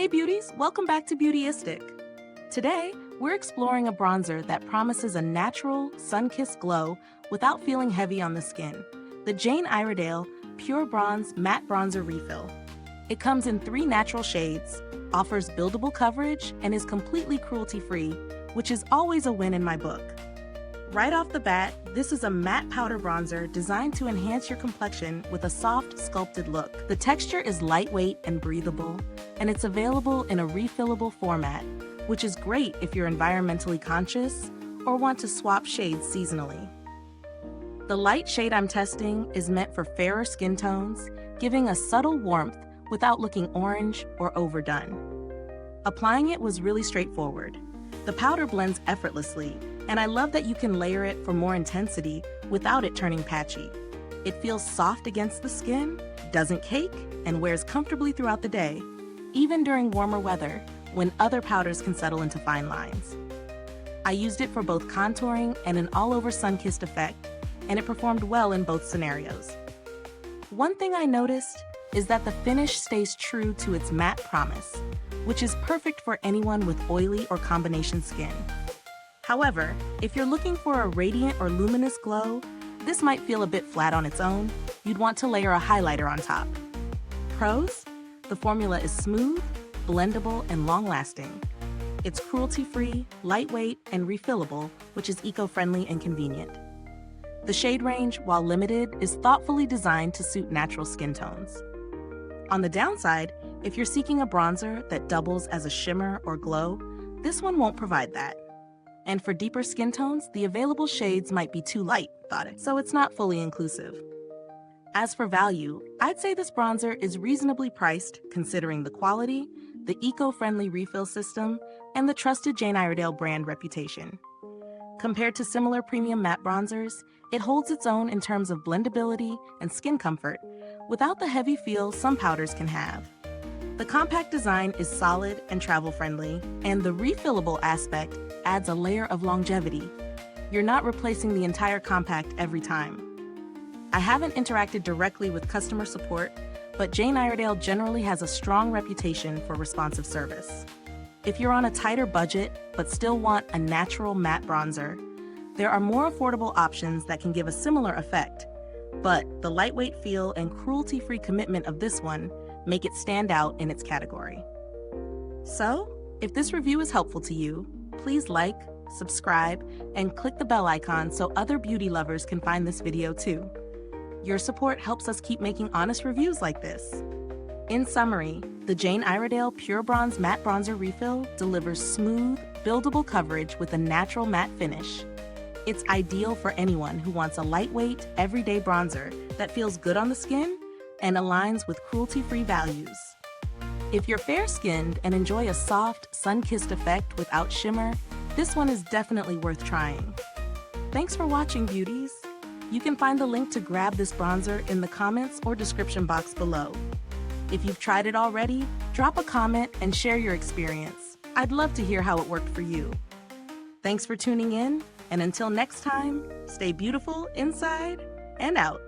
Hey beauties, welcome back to Beautyistic. Today, we're exploring a bronzer that promises a natural, sun-kissed glow without feeling heavy on the skin. The Jane Iredale PureBronze Matte Bronzer Refill. It comes in 3 natural shades, offers buildable coverage, and is completely cruelty-free, which is always a win in my book. Right off the bat, this is a matte powder bronzer designed to enhance your complexion with a soft, sculpted look. The texture is lightweight and breathable, and it's available in a refillable format, which is great if you're environmentally conscious or want to swap shades seasonally. The light shade I'm testing is meant for fairer skin tones, giving a subtle warmth without looking orange or overdone. Applying it was really straightforward. The powder blends effortlessly, and I love that you can layer it for more intensity without it turning patchy. It feels soft against the skin, doesn't cake, and wears comfortably throughout the day, even during warmer weather when other powders can settle into fine lines. I used it for both contouring and an all-over sun-kissed effect, and it performed well in both scenarios. One thing I noticed is that the finish stays true to its matte promise, which is perfect for anyone with oily or combination skin. However, if you're looking for a radiant or luminous glow, this might feel a bit flat on its own. You'd want to layer a highlighter on top. Pros? The formula is smooth, blendable, and long-lasting. It's cruelty-free, lightweight, and refillable, which is eco-friendly and convenient. The shade range, while limited, is thoughtfully designed to suit natural skin tones. On the downside, if you're seeking a bronzer that doubles as a shimmer or glow, this one won't provide that. And for deeper skin tones, the available shades might be too light, so it's not fully inclusive. As for value, I'd say this bronzer is reasonably priced considering the quality, the eco-friendly refill system, and the trusted Jane Iredale brand reputation. Compared to similar premium matte bronzers, it holds its own in terms of blendability and skin comfort, without the heavy feel some powders can have. The compact design is solid and travel-friendly, and the refillable aspect adds a layer of longevity. You're not replacing the entire compact every time. I haven't interacted directly with customer support, but Jane Iredale generally has a strong reputation for responsive service. If you're on a tighter budget but still want a natural matte bronzer, there are more affordable options that can give a similar effect, but the lightweight feel and cruelty-free commitment of this one make it stand out in its category. So, if this review is helpful to you, please like, subscribe, and click the bell icon so other beauty lovers can find this video too. Your support helps us keep making honest reviews like this. In summary, the Jane Iredale PureBronze Matte Bronzer Refill delivers smooth, buildable coverage with a natural matte finish. It's ideal for anyone who wants a lightweight, everyday bronzer that feels good on the skin and aligns with cruelty-free values. If you're fair-skinned and enjoy a soft, sun-kissed effect without shimmer, this one is definitely worth trying. Thanks for watching, beauties. You can find the link to grab this bronzer in the comments or description box below. If you've tried it already, drop a comment and share your experience. I'd love to hear how it worked for you. Thanks for tuning in, and until next time, stay beautiful inside and out.